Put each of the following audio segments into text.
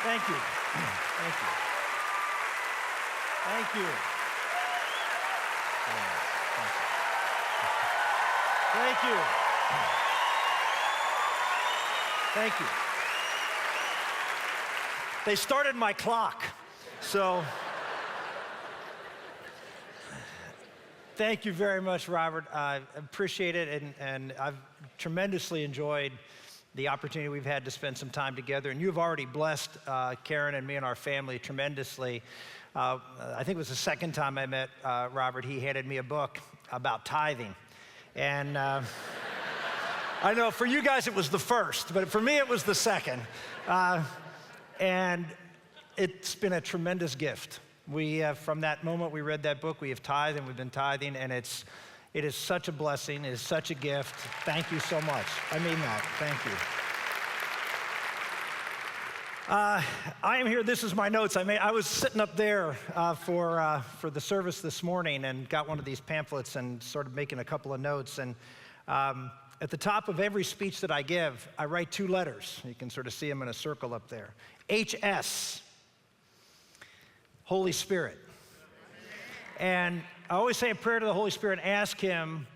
Thank you. Thank you. Thank you. Thank you. Thank you. They started my clock, so thank you very much, Robert. I appreciate it, and I've tremendously enjoyed the opportunity we've had to spend some time together, and you've already blessed Karen and me and our family tremendously. I think it was the second time I met Robert. He handed me a book about tithing, and I know for you guys it was the first, but for me it was the second, and it's been a tremendous gift. We from that moment we read that book, we have tithed and we've been tithing, and it is such a blessing. It is such a gift. Thank you so much. I mean that. Thank you. I am here. This is my notes. I was sitting up there for the service this morning and got one of these pamphlets and started making a couple of notes. And at the top of every speech that I give, I write two letters. You can sort of see them in a circle up there. HS, Holy Spirit. And I always say a prayer to the Holy Spirit and ask him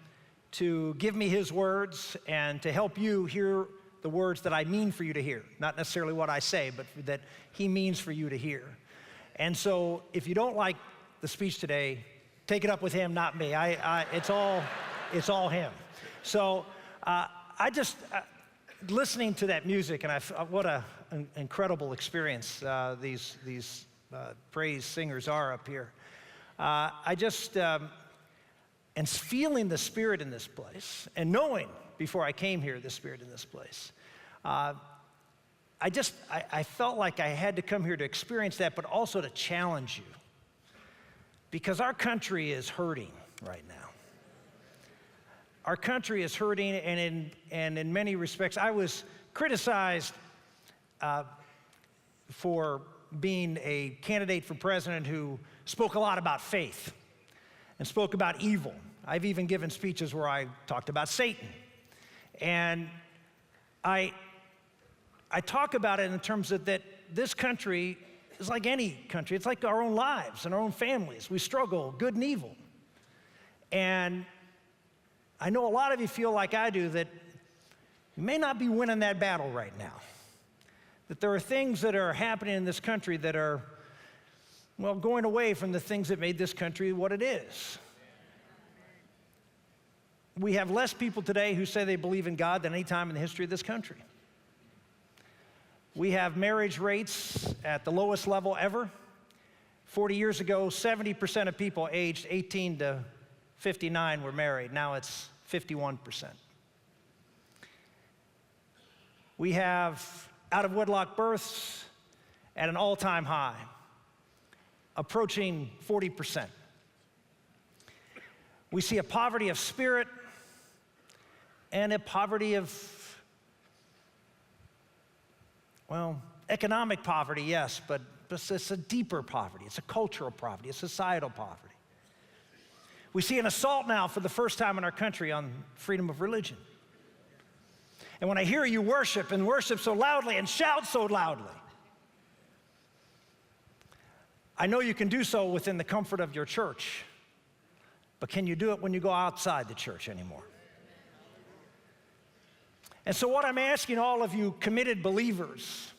to give me his words and to help you hear the words that I mean for you to hear. Not necessarily what I say, but that he means for you to hear. And so if you don't like the speech today, take it up with him, not me. It's all him. So listening to that music, and what an incredible experience these praise singers are up here. And feeling the Spirit in this place, and knowing before I came here the Spirit in this place, I felt like I had to come here to experience that, but also to challenge you. Because our country is hurting right now. Our country is hurting, and in many respects, I was criticized for being a candidate for president who spoke a lot about faith and spoke about evil. I've even given speeches where I talked about Satan. And I talk about it in terms of that this country is like any country. It's like our own lives and our own families. We struggle, good and evil. And I know a lot of you feel like I do, that you may not be winning that battle right now. That there are things that are happening in this country that are, well, going away from the things that made this country what it is. We have less people today who say they believe in God than any time in the history of this country. We have marriage rates at the lowest level ever. 40 years ago, 70% of people aged 18 to 59 were married. Now it's 51%. We have out-of-wedlock births at an all-time high, approaching 40%. We see a poverty of spirit and a poverty of, well, economic poverty, yes, but it's a deeper poverty. It's a cultural poverty, a societal poverty. We see an assault now for the first time in our country on freedom of religion. And when I hear you worship and worship so loudly and shout so loudly, I know you can do so within the comfort of your church, but can you do it when you go outside the church anymore? And so what I'm asking all of you committed believers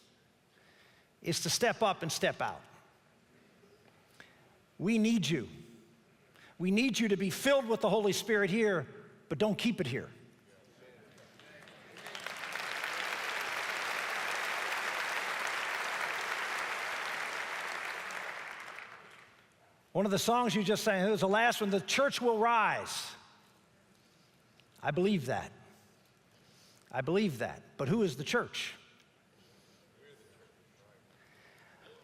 is to step up and step out. We need you. We need you to be filled with the Holy Spirit here, but don't keep it here. One of the songs you just sang, it was the last one, "The Church Will Rise." I believe that. I believe that. But who is the church?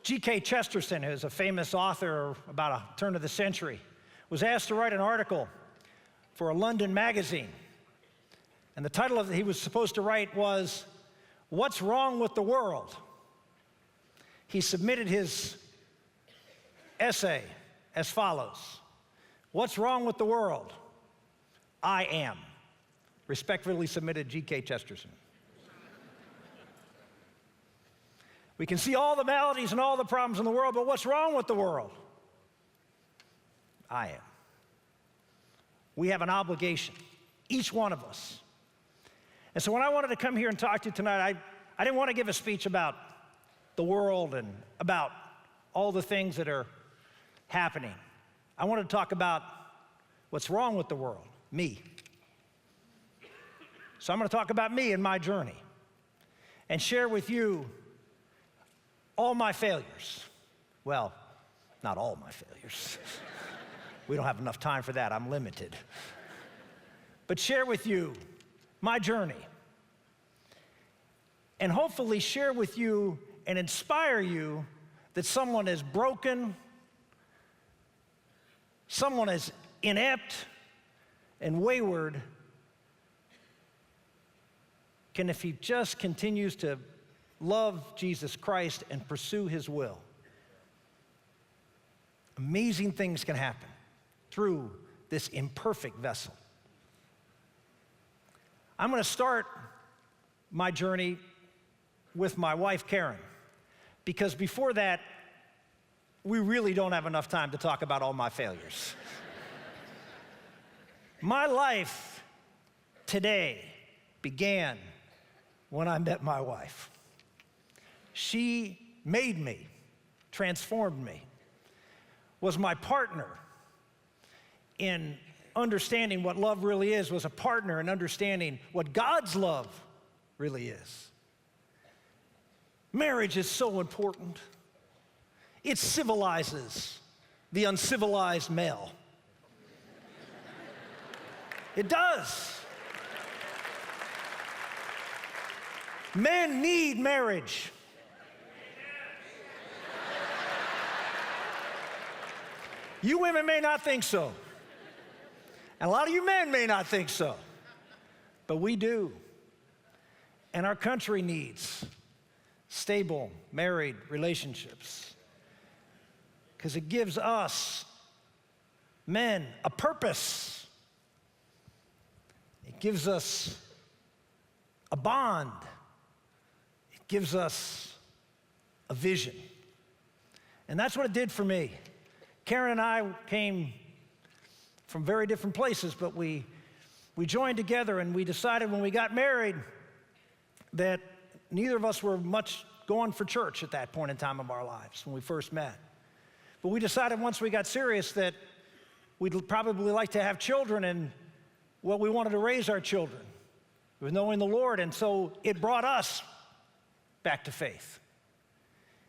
G.K. Chesterton, who's a famous author about a turn of the century, was asked to write an article for a London magazine. And the title of it he was supposed to write was, "What's Wrong with the World?" He submitted his essay as follows: "What's wrong with the world? I am." Respectfully submitted, G.K. Chesterton. We can see all the maladies and all the problems in the world, but what's wrong with the world? I am. We have an obligation, each one of us. And so when I wanted to come here and talk to you tonight, I didn't want to give a speech about the world and about all the things that are happening. I wanted to talk about what's wrong with the world, me. So I'm going to talk about me and my journey and share with you all my failures. Well, not all my failures. We don't have enough time for that. I'm limited. But share with you my journey and hopefully share with you and inspire you that someone is broken, someone is inept and wayward, can, if he just continues to love Jesus Christ and pursue his will, amazing things can happen through this imperfect vessel. I'm going to start my journey with my wife, Karen, because before that, we really don't have enough time to talk about all my failures. My life today began when I met my wife. She made me, transformed me, was my partner in understanding what love really is, was a partner in understanding what God's love really is. Marriage is so important. It civilizes the uncivilized male. It does. Men need marriage. You women may not think so. And a lot of you men may not think so. But we do. And our country needs stable, married relationships. Because it gives us, men, a purpose. It gives us a bond. It gives us a vision. And that's what it did for me. Karen and I came from very different places, but we joined together and we decided when we got married that neither of us were much going for church at that point in time of our lives when we first met. But we decided once we got serious that we'd probably like to have children, and well, we wanted to raise our children with knowing the Lord, and so it brought us back to faith.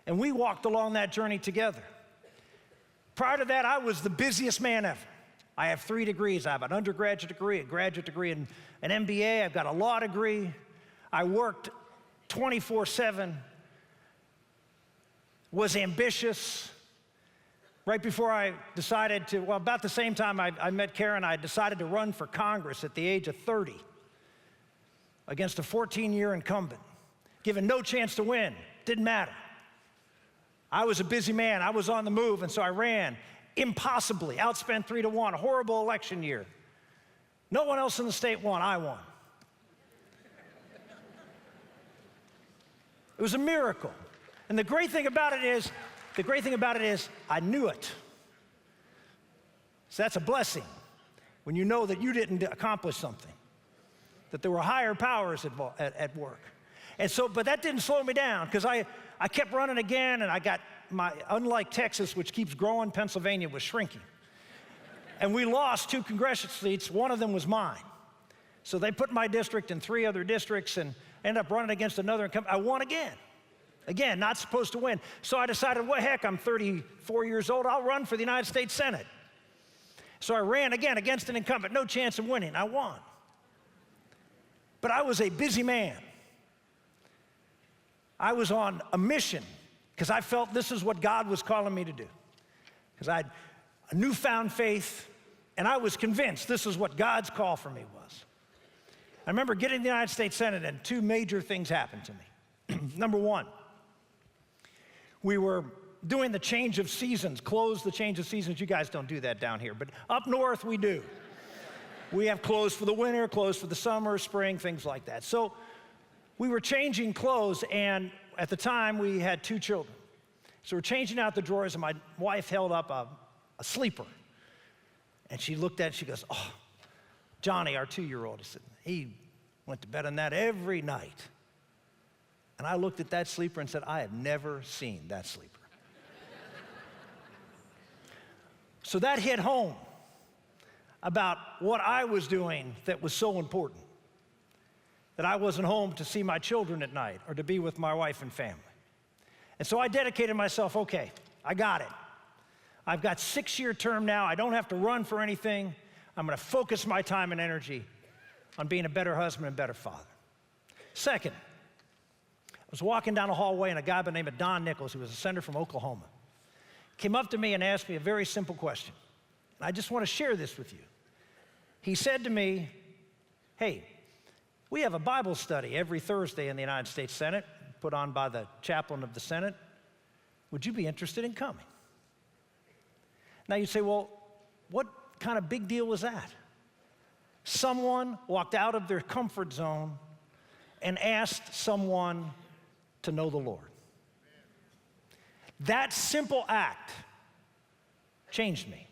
And we walked along that journey together. Prior to that, I was the busiest man ever. I have 3 degrees. I have an undergraduate degree, a graduate degree, and an MBA. I've got a law degree. I worked 24/7, was ambitious. Right before I decided to, well, about the same time I met Karen, I decided to run for Congress at the age of 30 against a 14-year incumbent, given no chance to win. Didn't matter. I was a busy man. I was on the move, and so I ran impossibly, outspent 3-1, a horrible election year. No one else in the state won. I won. It was a miracle. And the great thing about it is I knew it. So that's a blessing when you know that you didn't accomplish something, that there were higher powers at work. And so, but that didn't slow me down, because I kept running again, and I got unlike Texas, which keeps growing, Pennsylvania was shrinking. And we lost 2 congressional seats. One of them was mine. So they put my district in 3 other districts and ended up running against another incumbent. I won again. Again, not supposed to win. So I decided, well, heck, I'm 34 years old. I'll run for the United States Senate. So I ran again against an incumbent. No chance of winning. I won. But I was a busy man. I was on a mission because I felt this is what God was calling me to do. Because I had a newfound faith, and I was convinced this is what God's call for me was. I remember getting to the United States Senate, and 2 major things happened to me. Number 1, we were doing the change of seasons, close the change of seasons. You guys don't do that down here, but up north we do. We have clothes for the winter, clothes for the summer, spring, things like that. So we were changing clothes, and at the time, we had 2 children. So we're changing out the drawers, and my wife held up a sleeper. And she looked at it, she goes, oh, Johnny, our 2-year-old, he said, he went to bed on that every night. And I looked at that sleeper and said, I have never seen that sleeper. So that hit home about what I was doing that was so important, that I wasn't home to see my children at night or to be with my wife and family. And so I dedicated myself, okay, I got it. I've got 6-year term now. I don't have to run for anything. I'm going to focus my time and energy on being a better husband and better father. Second, I was walking down a hallway, and a guy by the name of Don Nichols, who was a senator from Oklahoma, came up to me and asked me a very simple question. And I just want to share this with you. He said to me, hey, we have a Bible study every Thursday in the United States Senate, put on by the chaplain of the Senate. Would you be interested in coming? Now you say, well, what kind of big deal was that? Someone walked out of their comfort zone and asked someone to know the Lord. That simple act changed me.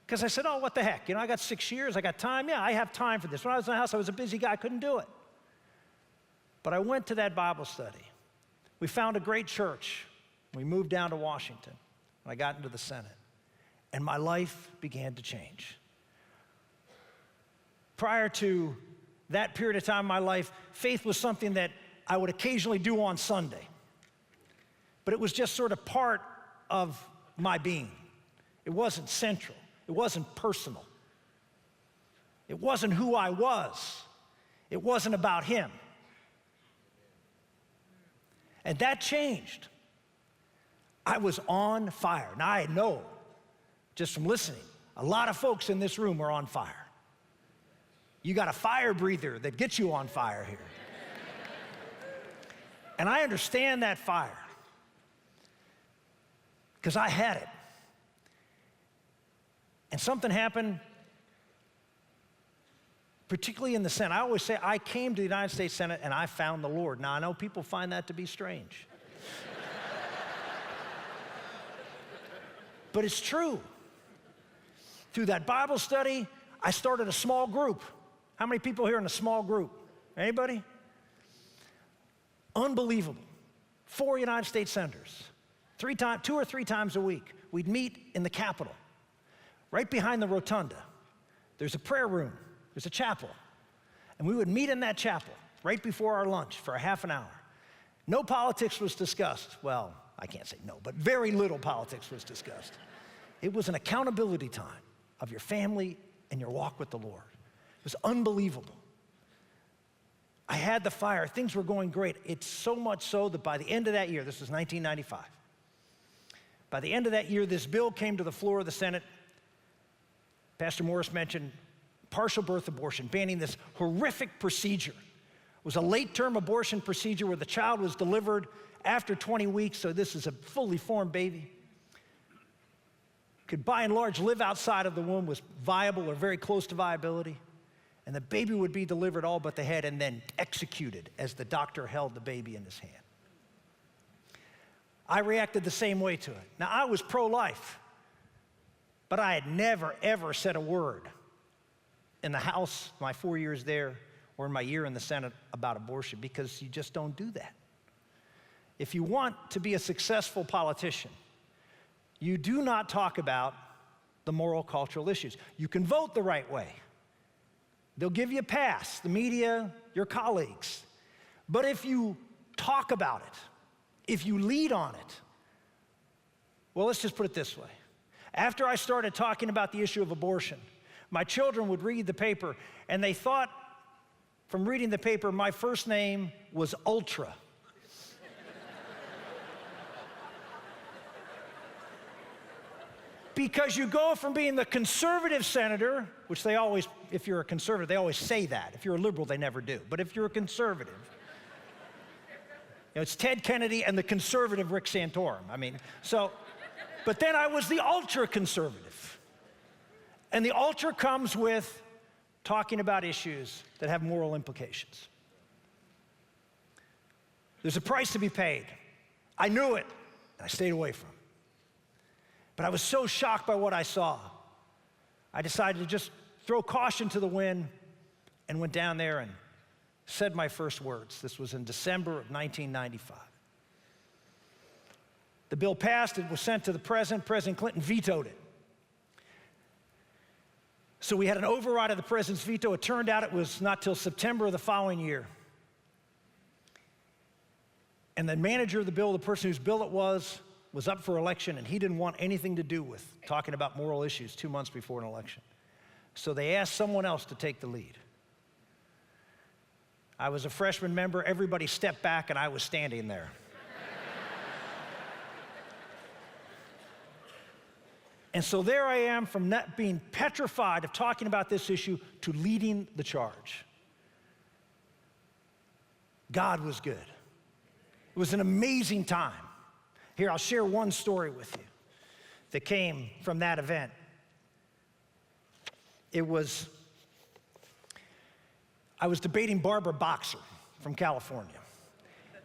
Because I said, oh, what the heck? I got 6 years, I got time. Yeah, I have time for this. When I was in the house, I was a busy guy, I couldn't do it. But I went to that Bible study. We found a great church. We moved down to Washington, and I got into the Senate. And my life began to change. Prior to that period of time in my life, faith was something that I would occasionally do on Sunday. But it was just sort of part of my being. It wasn't central. It wasn't personal. It wasn't who I was. It wasn't about him. And that changed. I was on fire. Now I know, just from listening, a lot of folks in this room are on fire. You got a fire breather that gets you on fire here. And I understand that fire, because I had it. And something happened, particularly in the Senate. I always say I came to the United States Senate and I found the Lord. Now, I know people find that to be strange. But it's true. Through that Bible study, I started a small group. How many people here in a small group? Anybody? Unbelievable. 4 United States senators. 2 or 3 times a week, we'd meet in the Capitol. Right behind the rotunda, there's a prayer room, there's a chapel. And we would meet in that chapel right before our lunch for a half an hour. No politics was discussed. Well, I can't say no, but very little politics was discussed. It was an accountability time of your family and your walk with the Lord. It was unbelievable. I had the fire. Things were going great. It's so much so that by the end of that year, this was 1995, by the end of that year, this bill came to the floor of the Senate. Pastor Morris mentioned partial birth abortion, banning this horrific procedure. It was a late-term abortion procedure where the child was delivered after 20 weeks, so this is a fully formed baby. Could by and large live outside of the womb, was viable or very close to viability. And the baby would be delivered all but the head and then executed as the doctor held the baby in his hand. I reacted the same way to it. Now, I was pro-life, but I had never, ever said a word in the House, my 4 years there, or in my year in the Senate about abortion, because you just don't do that. If you want to be a successful politician, you do not talk about the moral, cultural issues. You can vote the right way. They'll give you a pass, the media, your colleagues. But if you talk about it, if you lead on it, well, let's just put it this way. After I started talking about the issue of abortion, my children would read the paper, and they thought, from reading the paper, my first name was Ultra. Because you go from being the conservative senator, which they always, if you're a conservative, they always say that. If you're a liberal, they never do. But if you're a conservative, it's Ted Kennedy and the conservative Rick Santorum. But then I was the ultra-conservative. And the ultra comes with talking about issues that have moral implications. There's a price to be paid. I knew it, and I stayed away from it. But I was so shocked by what I saw, I decided to just throw caution to the wind and went down there and said my first words. This was in December of 1995. The bill passed, it was sent to the president. President Clinton vetoed it. So we had an override of the president's veto. It turned out it was not till September of the following year. And the manager of the bill, the person whose bill it was up for election, and he didn't want anything to do with talking about moral issues 2 months before an election. So they asked someone else to take the lead. I was a freshman member, everybody stepped back, and I was standing there. And so there I am, from not being petrified of talking about this issue to leading the charge. God was good. It was an amazing time. Here, I'll share one story with you that came from that event. I was debating Barbara Boxer from California.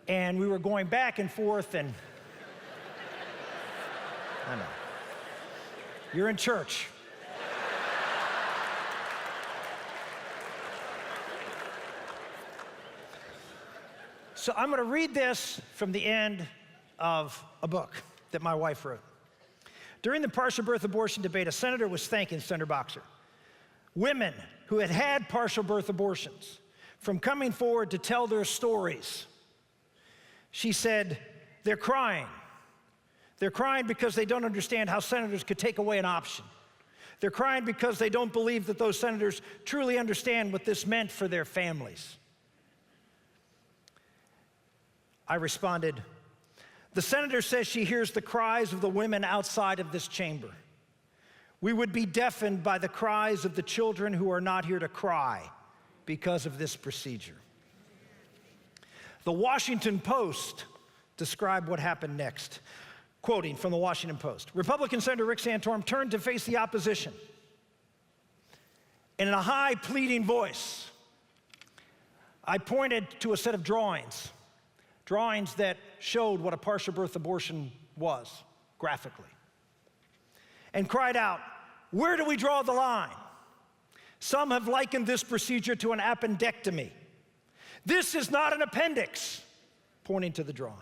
And we were going back and forth, and I know. You're in church. So I'm going to read this from the end of a book that my wife wrote. During the partial birth abortion debate, a senator was thanking Senator Boxer. Women who had had partial birth abortions from coming forward to tell their stories. She said, they're crying. They're crying because they don't understand how senators could take away an option. They're crying because they don't believe that those senators truly understand what this meant for their families. I responded, the senator says she hears the cries of the women outside of this chamber. We would be deafened by the cries of the children who are not here to cry because of this procedure. The Washington Post described what happened next. Quoting from the Washington Post, Republican Senator Rick Santorum turned to face the opposition. And in a high, pleading voice, I pointed to a set of drawings that showed what a partial birth abortion was, graphically, and cried out, where do we draw the line? Some have likened this procedure to an appendectomy. This is not an appendix, pointing to the drawing.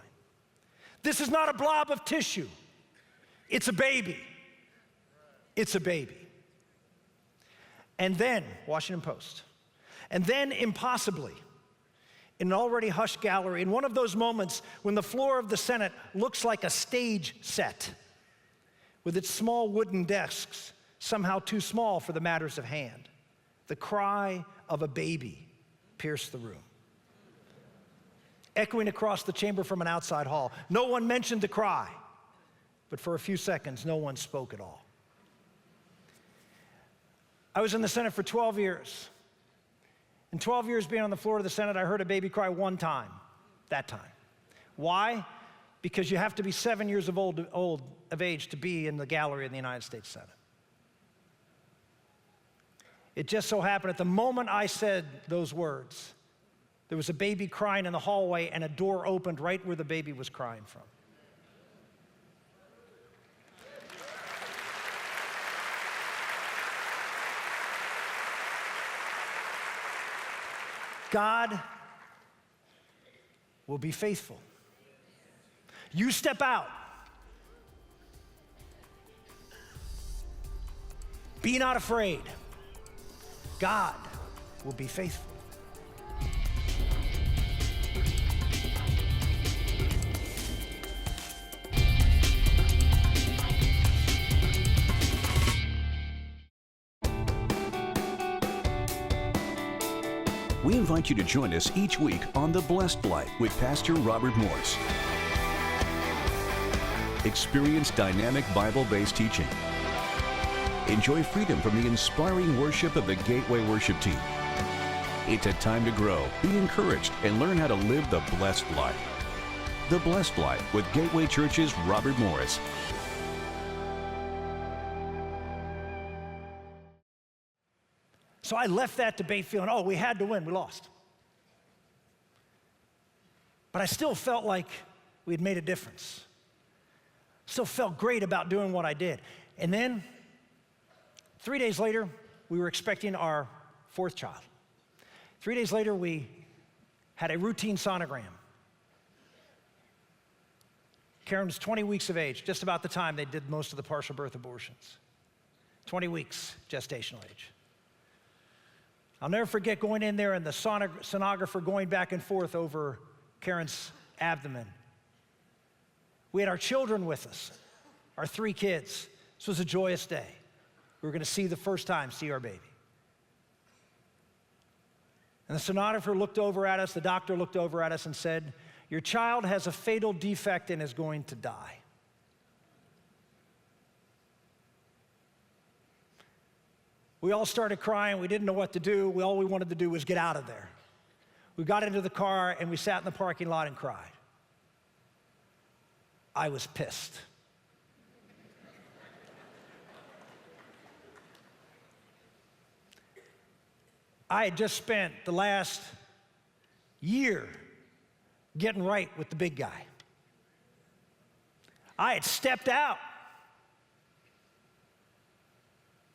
This is not a blob of tissue. It's a baby. It's a baby. And then, Washington Post, and then impossibly, in an already hushed gallery, in one of those moments when the floor of the Senate looks like a stage set, with its small wooden desks, somehow too small for the matters of hand, the cry of a baby pierced the room. Echoing across the chamber from an outside hall. No one mentioned the cry, but for a few seconds, no one spoke at all. I was in the Senate for 12 years. In 12 years being on the floor of the Senate, I heard a baby cry one time, that time. Why? Because you have to be 7 years of age to be in the gallery in the United States Senate. It just so happened at the moment I said those words, there was a baby crying in the hallway, and a door opened right where the baby was crying from. God will be faithful. You step out. Be not afraid. God will be faithful. We invite you to join us each week on The Blessed Life with Pastor Robert Morse. Experience dynamic Bible-based teaching. Enjoy freedom from the inspiring worship of the Gateway Worship Team. It's a time to grow, be encouraged, and learn how to live the blessed life. The Blessed Life with Gateway Church's Robert Morris. So I left that debate feeling, oh, we had to win, we lost. But I still felt like we had made a difference. Still felt great about doing what I did. And then, 3 days later, we were expecting our fourth child. 3 days later, we had a routine sonogram. Karen was 20 weeks of age, just about the time they did most of the partial birth abortions. 20 weeks gestational age. I'll never forget going in there and the sonographer going back and forth over Karen's abdomen. We had our children with us, our 3 kids. This was a joyous day. We were going to see our baby. And the sonographer looked over at us, the doctor looked over at us and said, "Your child has a fatal defect and is going to die." We all started crying. We didn't know what to do. All we wanted to do was get out of there. We got into the car and we sat in the parking lot and cried. I was pissed. I had just spent the last year getting right with the big guy. I had stepped out.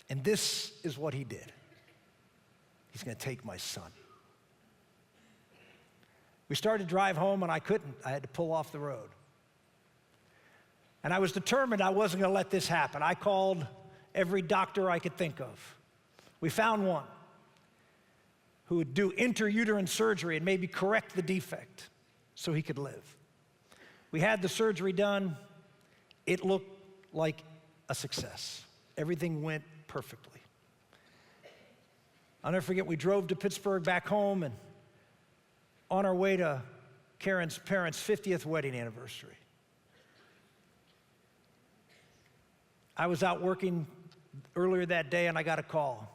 And this is what he did. He's going to take my son. We started to drive home and I couldn't. I had to pull off the road. And I was determined I wasn't going to let this happen. I called every doctor I could think of. We found one who would do intrauterine surgery and maybe correct the defect so he could live. We had the surgery done. It looked like a success. Everything went perfectly. I'll never forget, we drove to Pittsburgh back home, and on our way to Karen's parents' 50th wedding anniversary, I was out working earlier that day and I got a call.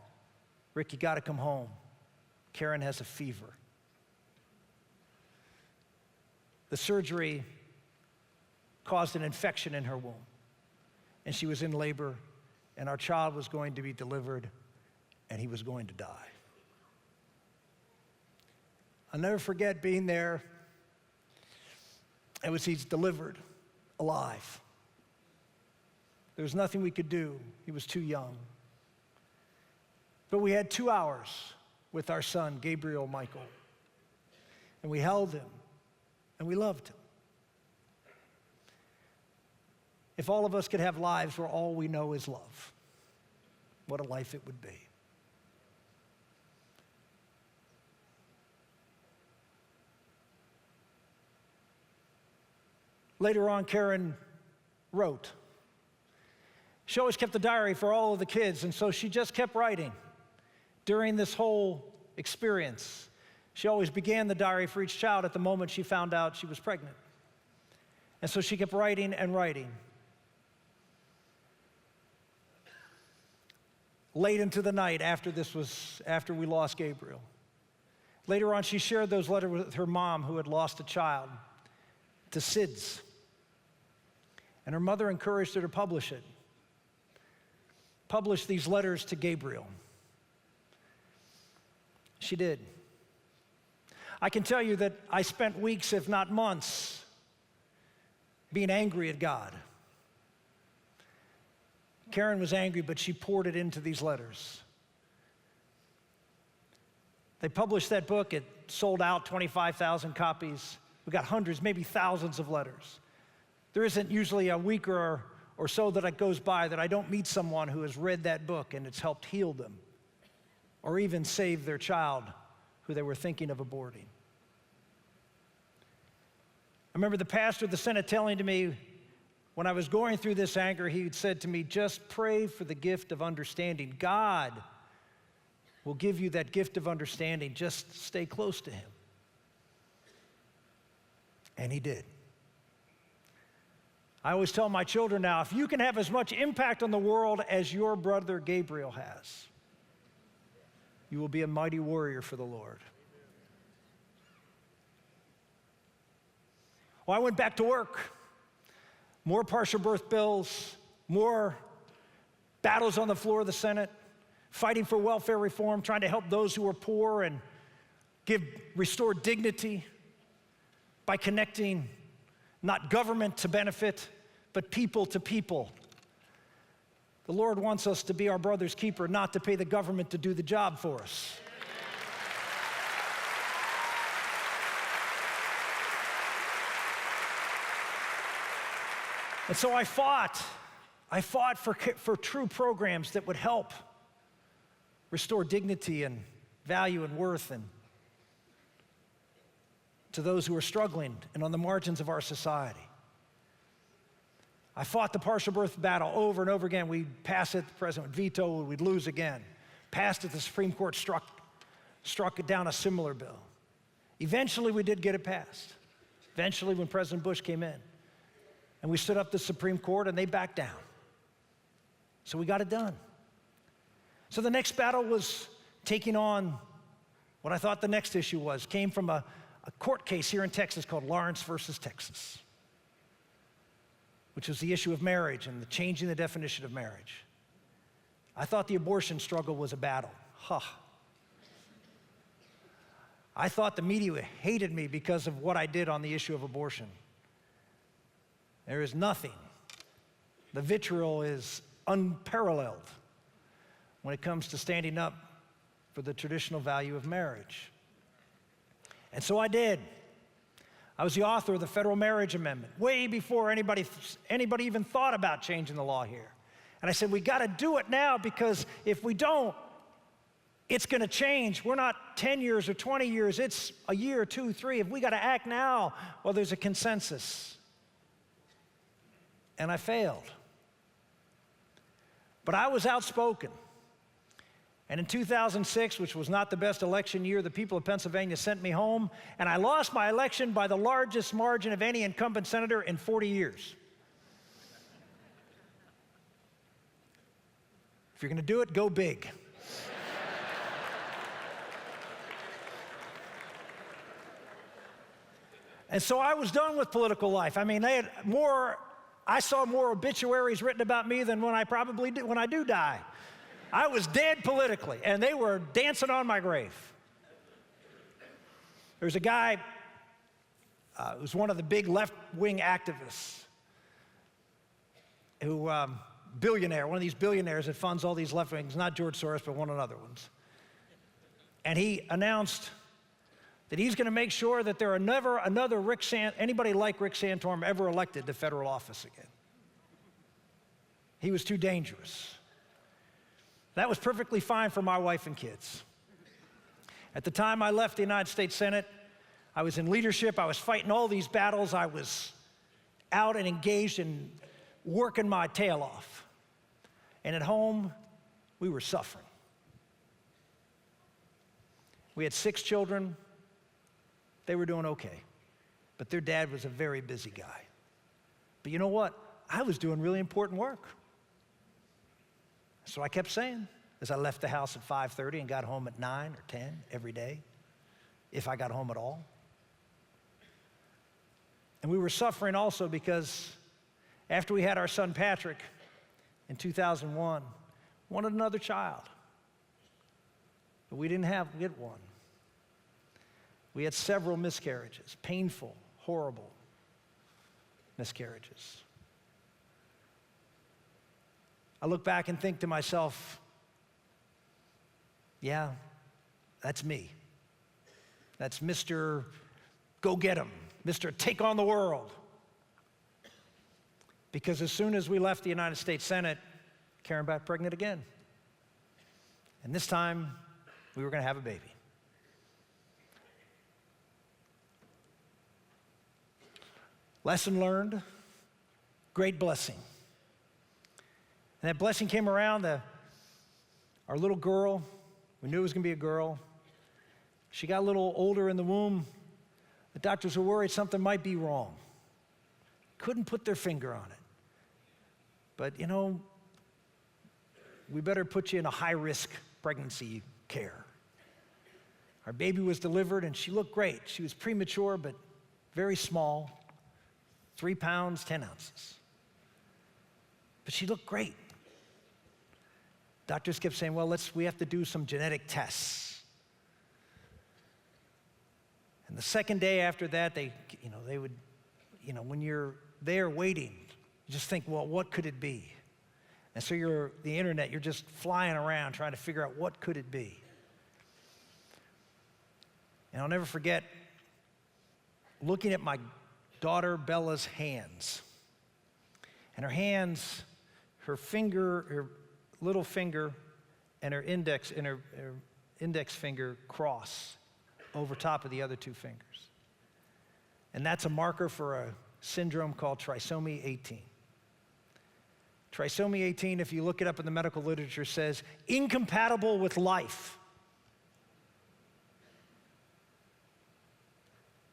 "Rick, you got to come home. Karen has a fever." The surgery caused an infection in her womb, and she was in labor, and our child was going to be delivered, and he was going to die. I'll never forget being there. He's delivered alive. There was nothing we could do. He was too young. But we had 2 hours with our son, Gabriel Michael. And we held him, and we loved him. If all of us could have lives where all we know is love, what a life it would be. Later on, Karen wrote. She always kept a diary for all of the kids, and so she just kept writing. During this whole experience, she always began the diary for each child at the moment she found out she was pregnant. And so she kept writing and writing. Late into the night after we lost Gabriel. Later on, she shared those letters with her mom who had lost a child to SIDS. And her mother encouraged her to publish it. Publish these letters to Gabriel. She did. I can tell you that I spent weeks, if not months, being angry at God. Karen was angry, but she poured it into these letters. They published that book. It sold out 25,000 copies. We got hundreds, maybe thousands of letters. There isn't usually a week or so that it goes by that I don't meet someone who has read that book and it's helped heal them or even save their child who they were thinking of aborting. I remember the pastor of the Senate telling to me when I was going through this anger, he said to me, "Just pray for the gift of understanding. God will give you that gift of understanding. Just stay close to him." And he did. I always tell my children now, if you can have as much impact on the world as your brother Gabriel has, you will be a mighty warrior for the Lord. Well, I went back to work. More partial birth bills, more battles on the floor of the Senate, fighting for welfare reform, trying to help those who are poor and restore dignity. by connecting not government to benefit, but people to people. The Lord wants us to be our brother's keeper, not to pay the government to do the job for us. And so I fought for true programs that would help restore dignity and value and worth and to those who are struggling and on the margins of our society. I fought the partial birth battle over and over again. We'd pass it, the president would veto, we'd lose again. Passed it, the Supreme Court struck it down a similar bill. Eventually, we did get it passed. Eventually, when President Bush came in, and we stood up the Supreme Court and they backed down. So we got it done. So the next battle was taking on what I thought the next issue was. Came from a court case here in Texas called Lawrence versus Texas, which was the issue of marriage and the changing the definition of marriage. I thought the abortion struggle was a battle. I thought the media hated me because of what I did on the issue of abortion. There is nothing. The vitriol is unparalleled when it comes to standing up for the traditional value of marriage. And so I did. I was the author of the Federal Marriage Amendment, way before anybody even thought about changing the law here. And I said, we got to do it now, because if we don't, it's going to change. We're not 10 years or 20 years, it's a year, 2, 3. If we got to act now, well, there's a consensus. And I failed. But I was outspoken. And in 2006, which was not the best election year, the people of Pennsylvania sent me home, and I lost my election by the largest margin of any incumbent senator in 40 years. If you're going to do it, go big. And so I was done with political life. I mean, I saw more obituaries written about me than when I probably do, when I do die. I was dead politically, and they were dancing on my grave. There's a guy who's one of the big left-wing activists, who, billionaire, one of these billionaires that funds all these left-wings, not George Soros, but one of the other ones. And he announced that he's going to make sure that there are never another anybody like Rick Santorum ever elected to federal office again. He was too dangerous. That was perfectly fine for my wife and kids. At the time I left the United States Senate, I was in leadership, I was fighting all these battles, I was out and engaged in working my tail off. And at home, we were suffering. We had 6 children. They were doing okay, but their dad was a very busy guy. But you know what? I was doing really important work. So I kept saying, as I left the house at 5:30 and got home at 9 or 10 every day, if I got home at all. And we were suffering also because after we had our son Patrick in 2001, wanted another child. But we didn't get one. We had several miscarriages, painful, horrible miscarriages. I look back and think to myself, yeah, that's me. That's Mr. Go Get 'em, Mr. Take on the World. Because as soon as we left the United States Senate, Karen got pregnant again. And this time, we were going to have a baby. Lesson learned, great blessing. And that blessing came around, our little girl, we knew it was going to be a girl. She got a little older in the womb. The doctors were worried something might be wrong. Couldn't put their finger on it. But, you know, we better put you in a high-risk pregnancy care. Our baby was delivered, and she looked great. She was premature, but very small, 3 pounds, 10 ounces. But she looked great. Doctors kept saying, well, we have to do some genetic tests. And the second day after that, they would, when you're there waiting, you just think, well, what could it be? And so the internet, you're just flying around trying to figure out what could it be. And I'll never forget looking at my daughter Bella's hands. And her hands, her little finger and her index finger cross over top of the other two fingers. And that's a marker for a syndrome called trisomy 18. Trisomy 18, if you look it up in the medical literature, says incompatible with life.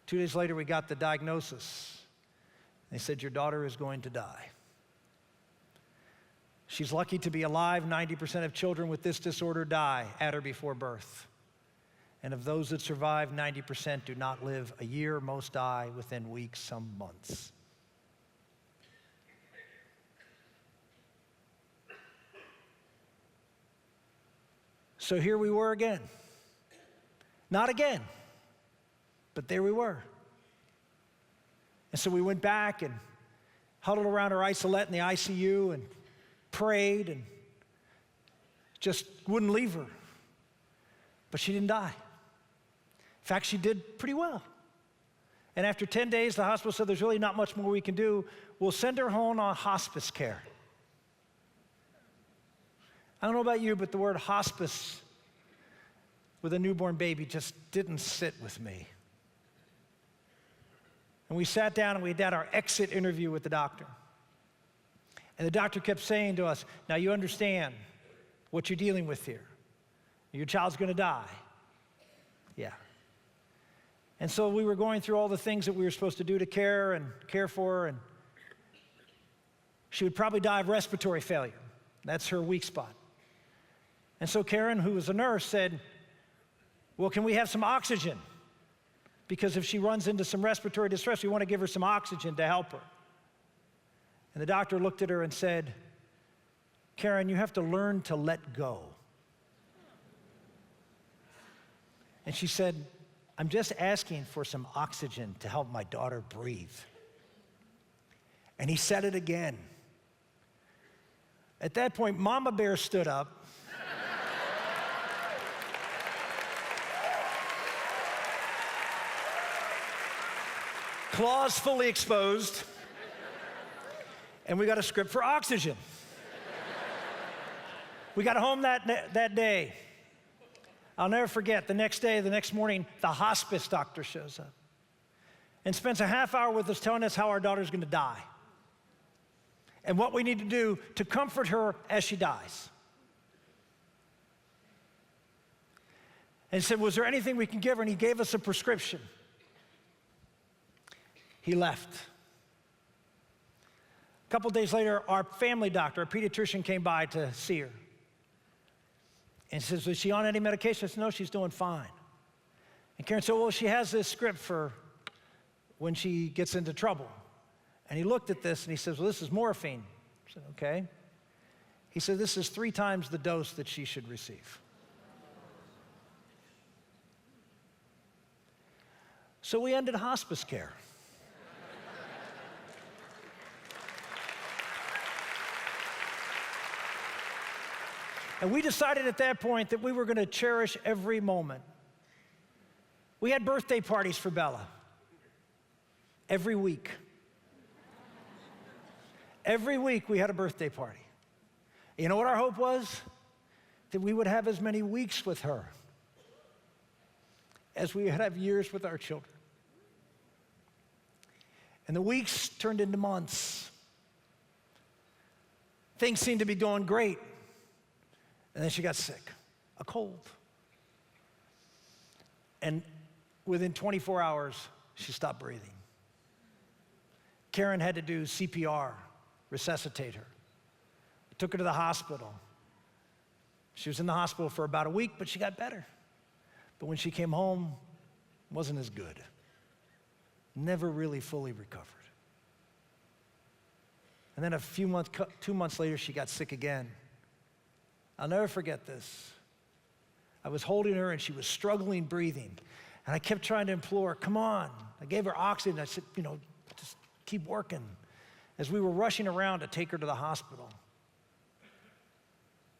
2 days later, we got the diagnosis. They said, your daughter is going to die. She's lucky to be alive. 90% of children with this disorder die at or before birth. And of those that survive, 90% do not live a year. Most die within weeks, some months. So here we were again. Not again, but there we were. And so we went back and huddled around her isolette in the ICU and prayed and just wouldn't leave her. But she didn't die. In fact, she did pretty well. And after 10 days, the hospital said there's really not much more we can do. We'll send her home on hospice care. I don't know about you, but the word hospice with a newborn baby just didn't sit with me. And we sat down and we had our exit interview with the doctor. And the doctor kept saying to us, now you understand what you're dealing with here. Your child's going to die. Yeah. And so we were going through all the things that we were supposed to do to care for her, and she would probably die of respiratory failure. That's her weak spot. And so Karen, who was a nurse, said, well, can we have some oxygen? Because if she runs into some respiratory distress, we want to give her some oxygen to help her. And the doctor looked at her and said, Karen, you have to learn to let go. And she said, I'm just asking for some oxygen to help my daughter breathe. And he said it again. At that point, Mama Bear stood up. Claws fully exposed. And we got a script for oxygen. We got home that day. I'll never forget, the next morning, the hospice doctor shows up and spends a half hour with us telling us how our daughter's going to die and what we need to do to comfort her as she dies. And he said, was there anything we can give her? And he gave us a prescription. He left. A couple days later, our family doctor, our pediatrician, came by to see her. And he says, was she on any medication? I said, no, she's doing fine. And Karen said, well, she has this script for when she gets into trouble. And he looked at this and he says, well, this is morphine. I said, okay. He said, this is 3 times the dose that she should receive. So we ended hospice care. And we decided at that point that we were going to cherish every moment. We had birthday parties for Bella every week. Every week we had a birthday party. You know what our hope was? That we would have as many weeks with her as we would have years with our children. And the weeks turned into months. Things seemed to be going great. And then she got sick, a cold. And within 24 hours, she stopped breathing. Karen had to do CPR, resuscitate her. Took her to the hospital. She was in the hospital for about a week, but she got better. But when she came home, it wasn't as good. Never really fully recovered. And then 2 months later, she got sick again. I'll never forget this. I was holding her and she was struggling breathing. And I kept trying to implore her, come on. I gave her oxygen. I said, just keep working. As we were rushing around to take her to the hospital.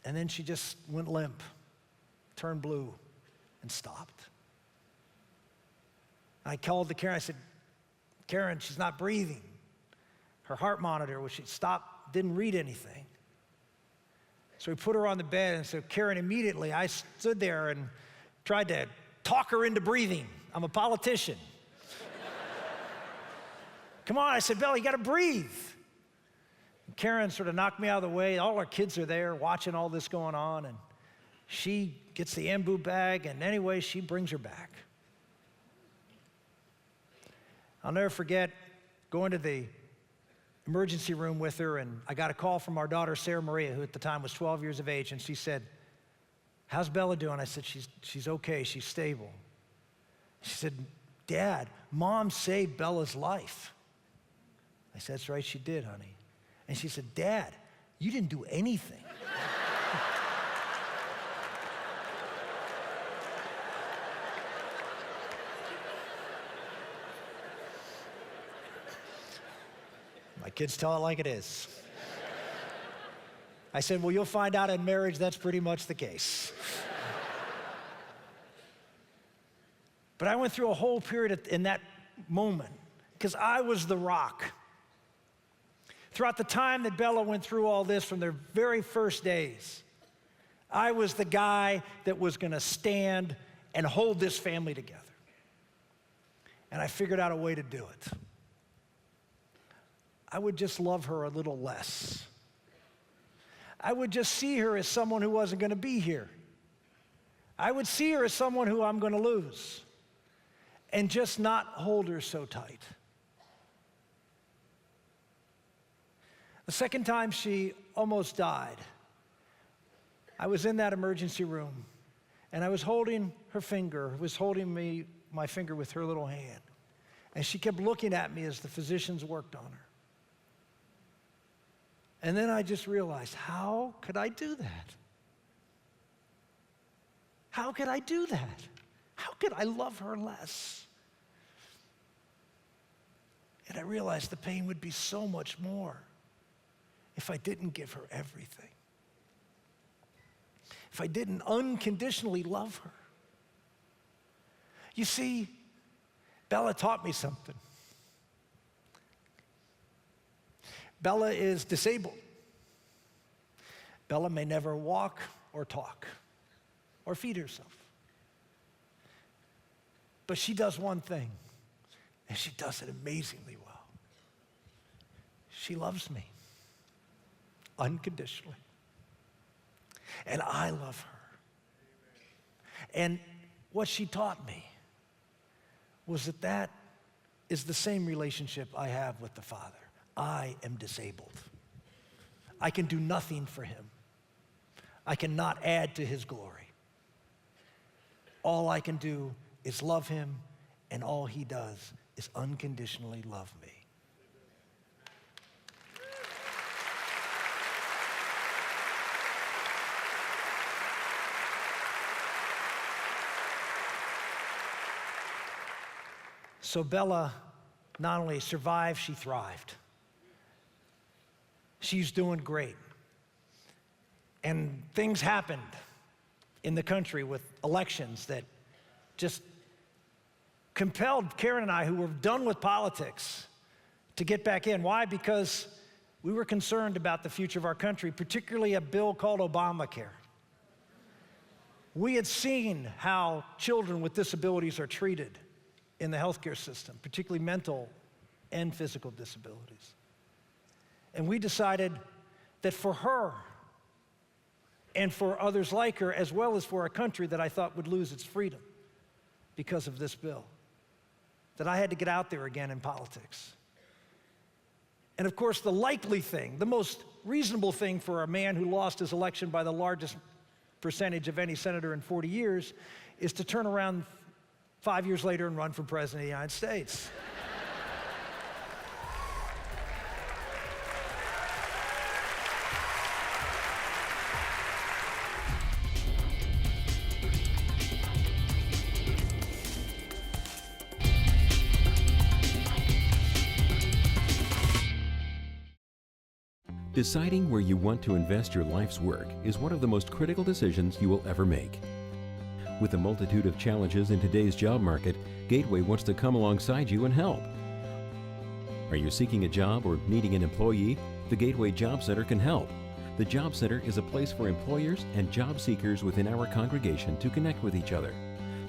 And then she just went limp, turned blue, and stopped. I called to Karen. I said, Karen, she's not breathing. Her heart monitor, when she stopped, didn't read anything. So we put her on the bed, and so Karen, immediately, I stood there and tried to talk her into breathing. I'm a politician. Come on, I said, Bella, you gotta breathe. And Karen sort of knocked me out of the way. All our kids are there watching all this going on, and she gets the ambu bag, and anyway, she brings her back. I'll never forget going to the emergency room with her, and I got a call from our daughter, Sarah Maria, who at the time was 12 years of age, and she said, how's Bella doing? I said, she's okay, she's stable. She said, Dad, Mom saved Bella's life. I said, that's right, she did, honey. And she said, Dad, you didn't do anything. My kids tell it like it is. I said, well, you'll find out in marriage that's pretty much the case. But I went through a whole period in that moment because I was the rock. Throughout the time that Bella went through all this from their very first days, I was the guy that was gonna stand and hold this family together. And I figured out a way to do it. I would just love her a little less. I would just see her as someone who wasn't gonna be here. I would see her as someone who I'm gonna lose and just not hold her so tight. The second time she almost died, I was in that emergency room and I was holding her finger, was holding my finger with her little hand. And she kept looking at me as the physicians worked on her. And then I just realized, how could I do that? How could I do that? How could I love her less? And I realized the pain would be so much more if I didn't give her everything. If I didn't unconditionally love her. You see, Bella taught me something. Bella is disabled. Bella may never walk or talk or feed herself. But she does one thing, and she does it amazingly well. She loves me unconditionally. And I love her. And what she taught me was that is the same relationship I have with the Father. I am disabled. I can do nothing for him. I cannot add to his glory. All I can do is love him, and all he does is unconditionally love me. So Bella not only survived, she thrived. She's doing great. And things happened in the country with elections that just compelled Karen and I, who were done with politics, to get back in. Why? Because we were concerned about the future of our country, particularly a bill called Obamacare. We had seen how children with disabilities are treated in the healthcare system, particularly mental and physical disabilities. And we decided that for her and for others like her, as well as for a country that I thought would lose its freedom because of this bill, that I had to get out there again in politics. And of course, the likely thing, the most reasonable thing for a man who lost his election by the largest percentage of any senator in 40 years is to turn around 5 years later and run for president of the United States. Deciding where you want to invest your life's work is one of the most critical decisions you will ever make. With a multitude of challenges in today's job market, Gateway wants to come alongside you and help. Are you seeking a job or needing an employee? The Gateway Job Center can help. The Job Center is a place for employers and job seekers within our congregation to connect with each other.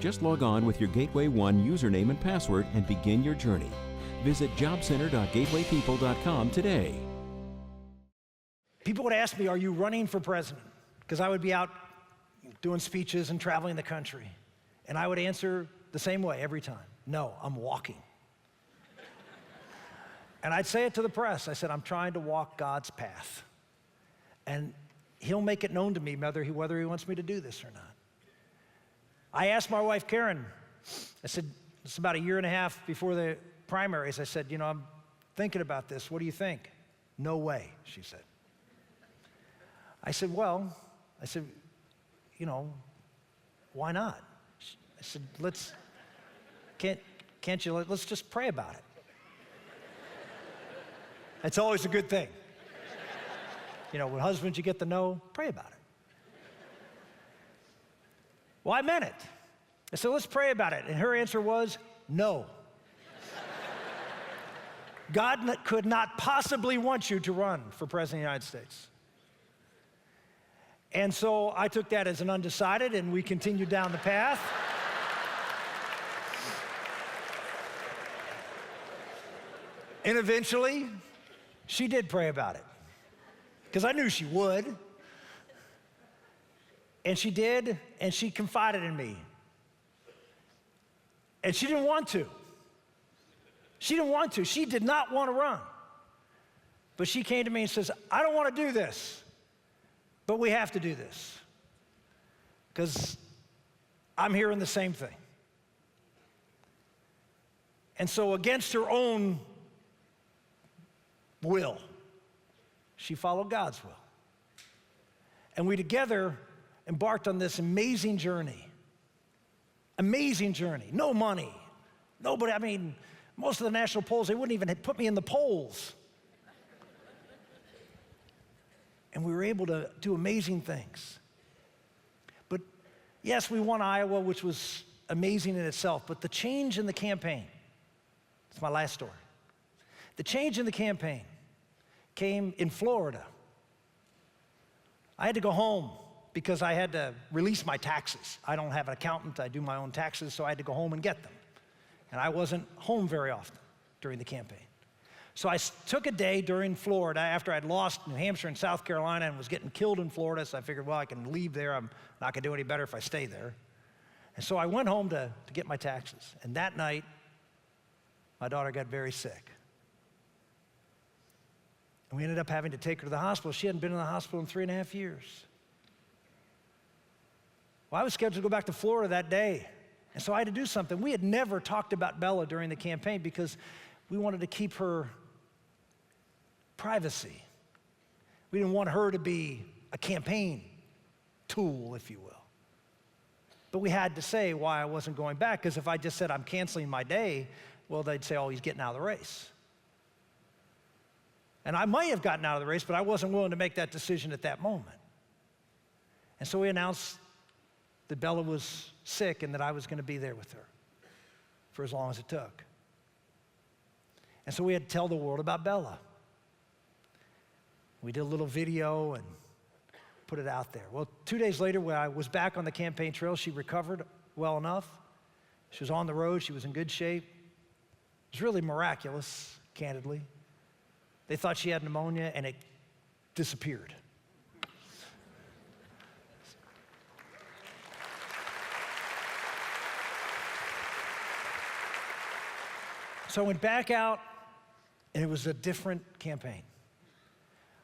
Just log on with your Gateway One username and password and begin your journey. Visit jobcenter.gatewaypeople.com today. People would ask me, are you running for president? Because I would be out doing speeches and traveling the country. And I would answer the same way every time. No, I'm walking. And I'd say it to the press. I said, I'm trying to walk God's path. And he'll make it known to me whether he wants me to do this or not. I asked my wife, Karen, I said, it's about a year and a half before the primaries. I said, I'm thinking about this. What do you think? No way, she said. I said, why not? I said, let's just pray about it. That's always a good thing. When husbands, you get the no, pray about it. Well, I meant it. I said, let's pray about it. And her answer was, no. God could not possibly want you to run for president of the United States. And so I took that as an undecided, and we continued down the path. And eventually, she did pray about it, because I knew she would. And she did, and she confided in me. And she didn't want to. She didn't want to. She did not want to run. But she came to me and says, I don't want to do this, but we have to do this, because I'm hearing the same thing. And so against her own will, she followed God's will. And we together embarked on this amazing journey. Amazing journey. No money. Nobody, most of the national polls, they wouldn't even put me in the polls. And we were able to do amazing things. But yes, we won Iowa, which was amazing in itself, but the change in the campaign, it's my last story. The change in the campaign came in Florida. I had to go home because I had to release my taxes. I don't have an accountant, I do my own taxes, so I had to go home and get them. And I wasn't home very often during the campaign. So I took a day during Florida after I'd lost New Hampshire and South Carolina and was getting killed in Florida, so I figured, well, I can leave there. I'm not gonna do any better if I stay there. And so I went home to get my taxes. And that night, my daughter got very sick. And we ended up having to take her to the hospital. She hadn't been in the hospital in 3.5 years. Well, I was scheduled to go back to Florida that day. And so I had to do something. We had never talked about Bella during the campaign because we wanted to keep her privacy. We didn't want her to be a campaign tool, if you will. But we had to say why I wasn't going back, because if I just said I'm canceling my day, well, they'd say, oh, he's getting out of the race. And I might have gotten out of the race, but I wasn't willing to make that decision at that moment. And so we announced that Bella was sick and that I was going to be there with her for as long as it took. And so we had to tell the world about Bella. We did a little video and put it out there. Well, 2 days later, when I was back on the campaign trail, she recovered well enough. She was on the road. She was in good shape. It was really miraculous, candidly. They thought she had pneumonia, and it disappeared. So I went back out, and it was a different campaign.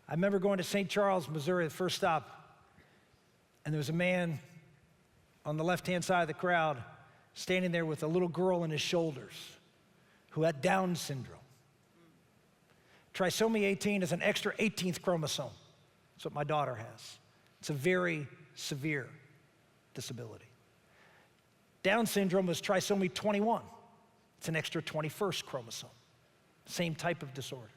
I remember going to St. Charles, Missouri, the first stop, and there was a man on the left-hand side of the crowd standing there with a little girl on his shoulders who had Down syndrome. Trisomy 18 is an extra 18th chromosome. That's what my daughter has. It's a very severe disability. Down syndrome is trisomy 21. It's an extra 21st chromosome. Same type of disorder.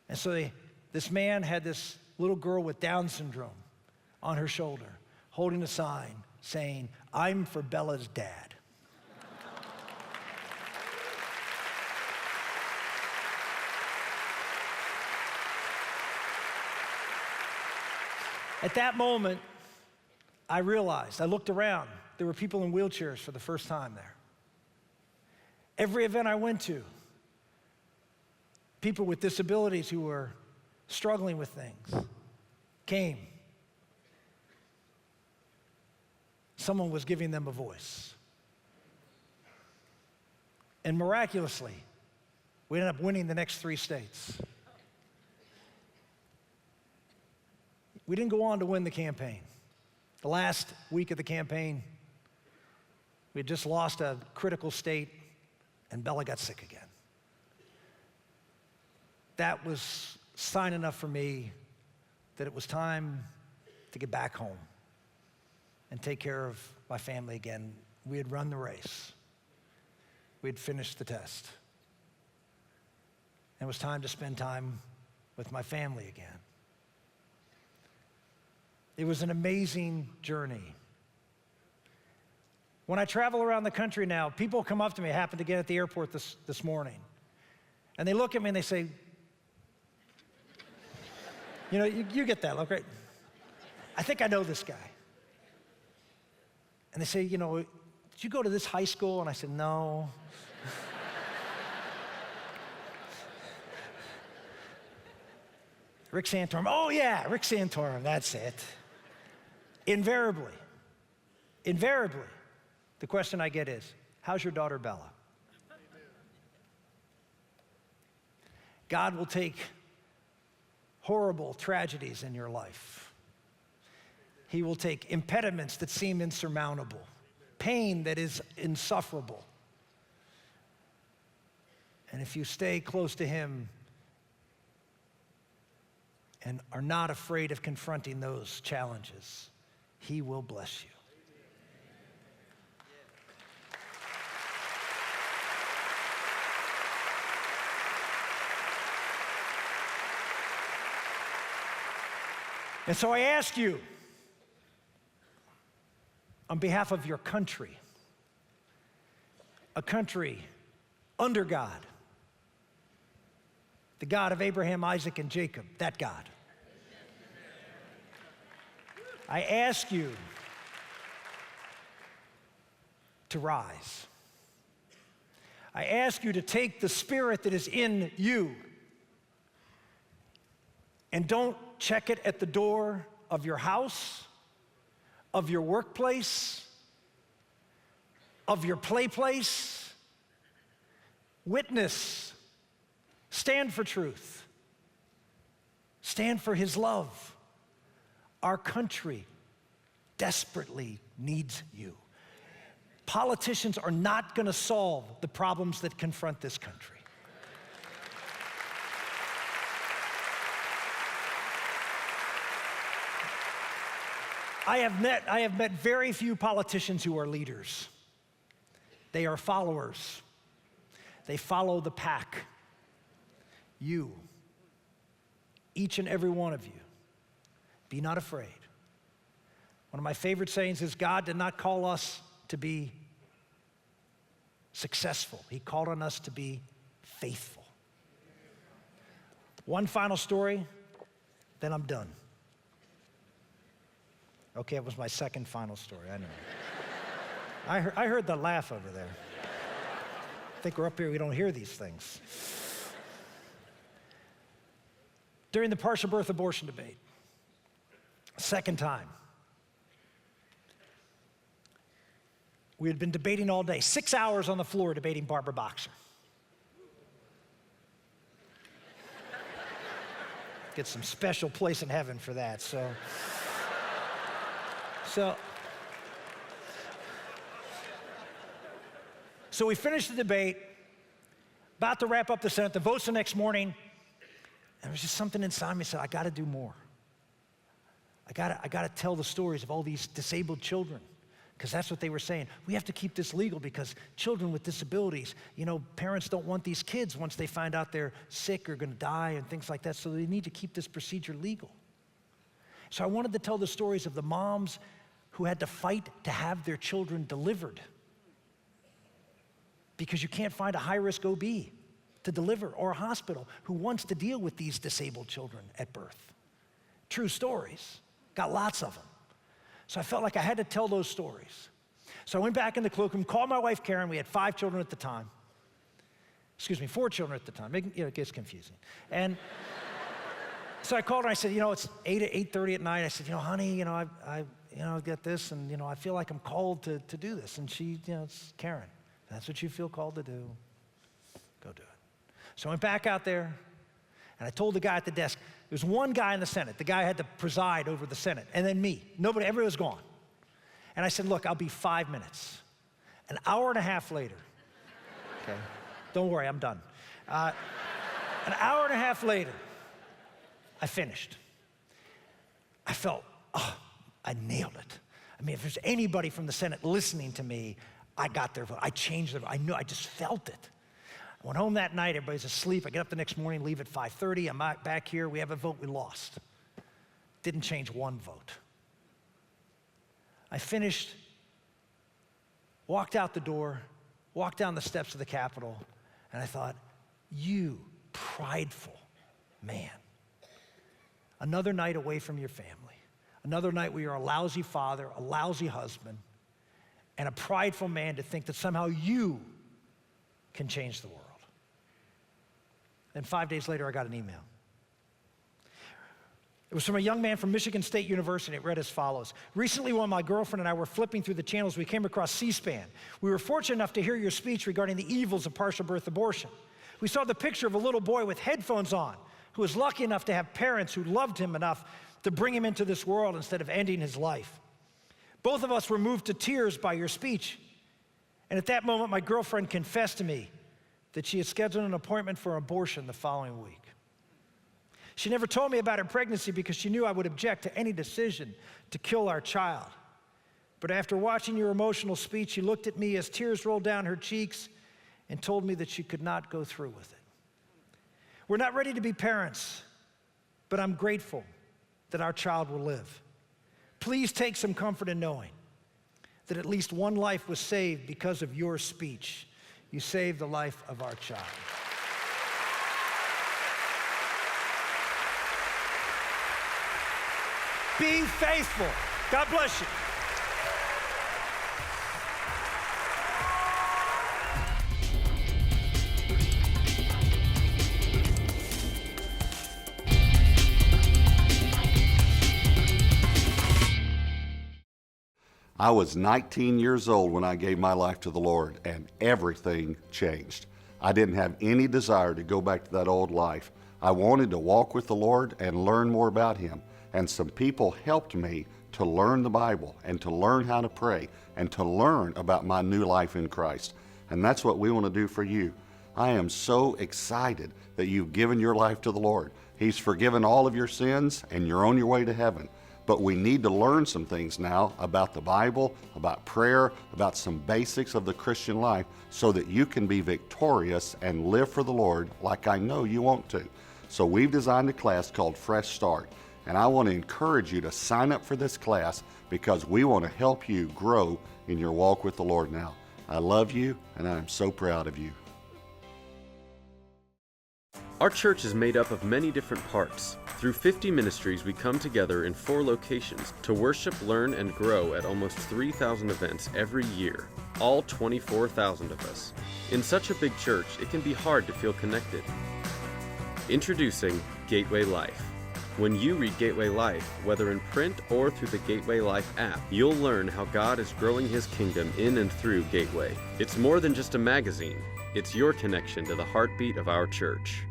And so they this man had this little girl with Down syndrome on her shoulder, holding a sign saying, "I'm for Bella's dad." At that moment, I realized, I looked around, there were people in wheelchairs for the first time there. Every event I went to, people with disabilities who were struggling with things came. Someone was giving them a voice. And miraculously, we ended up winning the next 3 states. We didn't go on to win the campaign. The last week of the campaign, we had just lost a critical state, and Bella got sick again. That was sign enough for me that it was time to get back home and take care of my family again. We had run the race. We had finished the test. And it was time to spend time with my family again. It was an amazing journey. When I travel around the country now, people come up to me, I happened to get at the airport this morning, and they look at me and they say, you know, you get that look, right? I think I know this guy. And they say, you know, did you go to this high school? And I said, no. Rick Santorum. Oh yeah, Rick Santorum, that's it. Invariably, the question I get is, how's your daughter Bella? God will take horrible tragedies in your life. He will take impediments that seem insurmountable, pain that is insufferable. And if you stay close to Him and are not afraid of confronting those challenges, He will bless you. And so I ask you, on behalf of your country, a country under God, the God of Abraham, Isaac, and Jacob, that God. I ask you to rise. I ask you to take the spirit that is in you and don't check it at the door of your house, of your workplace, of your play place. Witness. Stand for truth. Stand for His love. Our country desperately needs you. Politicians are not going to solve the problems that confront this country. I have met very few politicians who are leaders. They are followers. They follow the pack. You, each and every one of you, be not afraid. One of my favorite sayings is, God did not call us to be successful. He called on us to be faithful. One final story, then I'm done. Okay, it was my second final story, I know. I heard the laugh over there. I think we're up here, we don't hear these things. During the partial birth abortion debate, second time, we had been debating all day, 6 hours on the floor debating Barbara Boxer. Get some special place in heaven for that, so we finished the debate, about to wrap up the Senate, the votes the next morning, and there was just something inside me that said, I gotta do more. I gotta tell the stories of all these disabled children because that's what they were saying. We have to keep this legal because children with disabilities, parents don't want these kids once they find out they're sick or going to die and things like that, so they need to keep this procedure legal. So I wanted to tell the stories of the moms who had to fight to have their children delivered because you can't find a high-risk OB to deliver, or a hospital who wants to deal with these disabled children at birth. True stories. Got lots of them. So I felt like I had to tell those stories. So I went back in the cloakroom, called my wife Karen. We had 5 children at the time. 4 children at the time. It gets confusing. And so I called her and I said, it's 8:30 at night. I said, honey, I get this, and I feel like I'm called to do this. And she, it's Karen. That's what you feel called to do. Go do it. So I went back out there, and I told the guy at the desk, there was one guy in the Senate. The guy had to preside over the Senate, and then me. Everybody was gone. And I said, look, I'll be 5 minutes. An hour and a half later, okay, don't worry, I'm done. An hour and a half later, I finished. I felt, I nailed it. I mean, if there's anybody from the Senate listening to me, I got their vote. I changed their vote. I just felt it. I went home that night, everybody's asleep. I get up the next morning, leave at 5:30. I'm back here, we have a vote, we lost. Didn't change one vote. I finished, walked out the door, walked down the steps of the Capitol, and I thought, you prideful man. Another night away from your family. Another night where you're a lousy father, a lousy husband, and a prideful man to think that somehow you can change the world. And 5 days later, I got an email. It was from a young man from Michigan State University. It read as follows. Recently, while my girlfriend and I were flipping through the channels, we came across C-SPAN. We were fortunate enough to hear your speech regarding the evils of partial birth abortion. We saw the picture of a little boy with headphones on who was lucky enough to have parents who loved him enough to bring him into this world instead of ending his life. Both of us were moved to tears by your speech. And at that moment, my girlfriend confessed to me that she had scheduled an appointment for abortion the following week. She never told me about her pregnancy because she knew I would object to any decision to kill our child. But after watching your emotional speech, she looked at me as tears rolled down her cheeks and told me that she could not go through with it. We're not ready to be parents, but I'm grateful that our child will live. Please take some comfort in knowing that at least one life was saved because of your speech. You saved the life of our child. Be faithful. God bless you. I was 19 years old when I gave my life to the Lord, and everything changed. I didn't have any desire to go back to that old life. I wanted to walk with the Lord and learn more about Him. And some people helped me to learn the Bible and to learn how to pray and to learn about my new life in Christ. And that's what we want to do for you. I am so excited that you've given your life to the Lord. He's forgiven all of your sins and you're on your way to heaven. But we need to learn some things now about the Bible, about prayer, about some basics of the Christian life so that you can be victorious and live for the Lord like I know you want to. So we've designed a class called Fresh Start. And I want to encourage you to sign up for this class because we want to help you grow in your walk with the Lord now. I love you and I am so proud of you. Our church is made up of many different parts. Through 50 ministries, we come together in 4 locations to worship, learn, and grow at almost 3,000 events every year, all 24,000 of us. In such a big church, it can be hard to feel connected. Introducing Gateway Life. When you read Gateway Life, whether in print or through the Gateway Life app, you'll learn how God is growing His kingdom in and through Gateway. It's more than just a magazine. It's your connection to the heartbeat of our church.